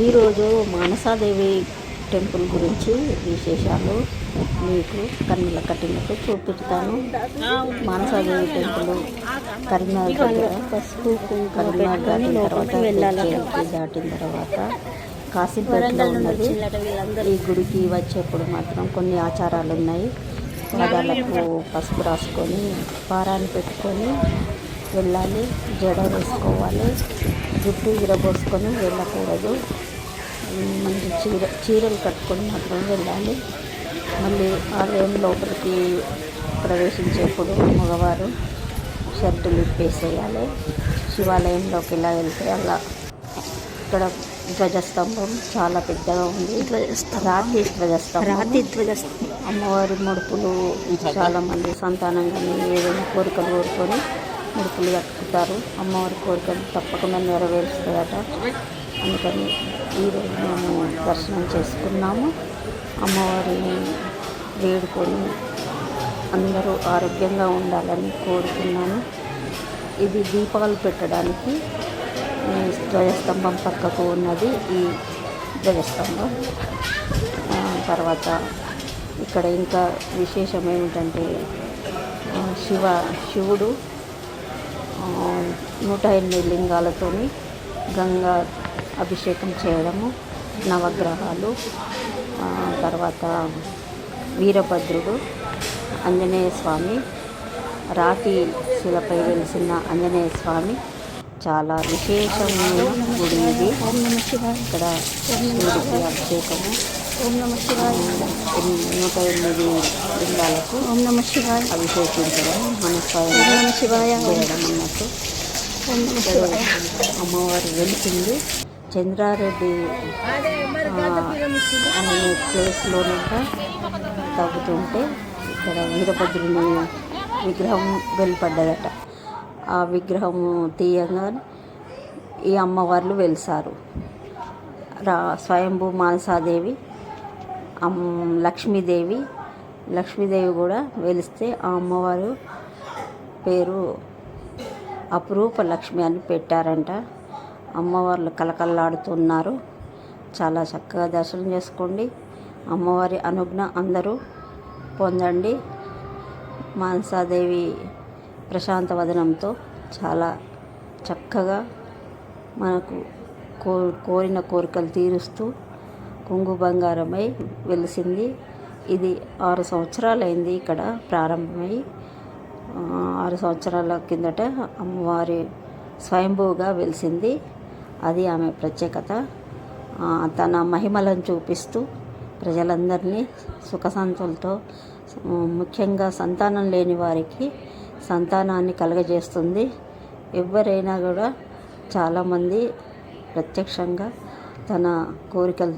ఈరోజు మానసాదేవి టెంపుల్ గురించి విశేషాలు మీకు కన్నుల కట్టినట్టు చూపిస్తాను. మానసాదేవి టెంపుల్ కరీంనగర్ దగ్గర పసుపు కరీంనగర్ దాటిన తర్వాత దాటిన తర్వాత కాశీపేటలో ఉన్నది. ఈ గుడికి వచ్చేప్పుడు మాత్రం కొన్ని ఆచారాలు ఉన్నాయి. పాదాలకు పసుపు రాసుకొని పారాన్ని పెట్టుకొని వెళ్ళాలి. జడ వేసుకోవాలి. జుట్టు విరబోసుకొని వెళ్ళకూడదు. మంచి చీరలు కట్టుకొని మాత్రం వెళ్ళాలి. మళ్ళీ ఆలయం లోపలికి ప్రవేశించేప్పుడు మగవారు షర్టులు ఇప్పేసేయాలి. శివాలయంలోకి ఇలా వెళ్తే అలా ఇక్కడ ధ్వజస్తంభం చాలా పెద్దగా ఉంది. రాతి ధ్వజస్తంభం. అమ్మవారి ముడుపులు చాలామంది సంతానం కానీ ఏదైనా కోరికలు కోరుకొని ముడుపులు కట్టుకుంటారు. అమ్మవారి కోరికలు తప్పకుండా నెరవేరుస్తాయట. అందుకని ఈరోజు మేము దర్శనం చేసుకున్నాము. అమ్మవారిని వేడుకొని అందరూ ఆరోగ్యంగా ఉండాలని కోరుకున్నాను. ఇది దీపాలు పెట్టడానికి ధ్వజస్తంభం పక్కకు ఉన్నది ఈ ధ్వజస్తంభం. తర్వాత ఇక్కడ ఇంకా విశేషం ఏమిటంటే శివుడు 108 లింగాలతో గంగా అభిషేకం చేయడము, నవగ్రహాలు, తర్వాత వీరభద్రుడు, ఆంజనేయ స్వామి, రాతి శిలపై వెలిసిన ఆంజనేయ స్వామి చాలా విశేషమైన గుడి ఇది. ఇక్కడ శివుడికి అభిషేకము, 108 లింగాలకు అభిషేకించడం, మన స్వయం చేయడం అన్నట్టు. అమ్మవారు వెలిసింది చంద్రారెడ్డి అనే ప్లేస్లోనంట తగ్గుతుంటే ఇక్కడ వీరభద్రుని విగ్రహం వెలుపడ్డదట. ఆ విగ్రహం తీయంగా ఈ అమ్మవార్లు వెలిసారు. స్వయంభూ మానసాదేవి, లక్ష్మీదేవి కూడా వెలిస్తే ఆ అమ్మవారు పేరు అపురూప లక్ష్మి అని పెట్టారంట. అమ్మవార్లు కలకల్లాడుతున్నారు. చాలా చక్కగా దర్శనం చేసుకోండి. అమ్మవారి అనుజ్ఞ అందరూ పొందండి. మానసాదేవి ప్రశాంత వదనంతో చాలా చక్కగా మనకు కోరిన కోరికలు తీరుస్తూ కొంగు బంగారమై వెలిసింది. ఇది 6 సంవత్సరాలైంది ఇక్కడ ప్రారంభమై. 6 సంవత్సరాల కిందట అమ్మవారి స్వయంభూగా వెలిసింది. అది ఆమె ప్రత్యేకత. తన మహిమలను చూపిస్తూ ప్రజలందరినీ సుఖశాంతులతో, ముఖ్యంగా సంతానం లేని వారికి సంతానాన్ని కలుగజేస్తుంది. ఎవరైనా కూడా చాలామంది ప్రత్యక్షంగా తన కోరికలు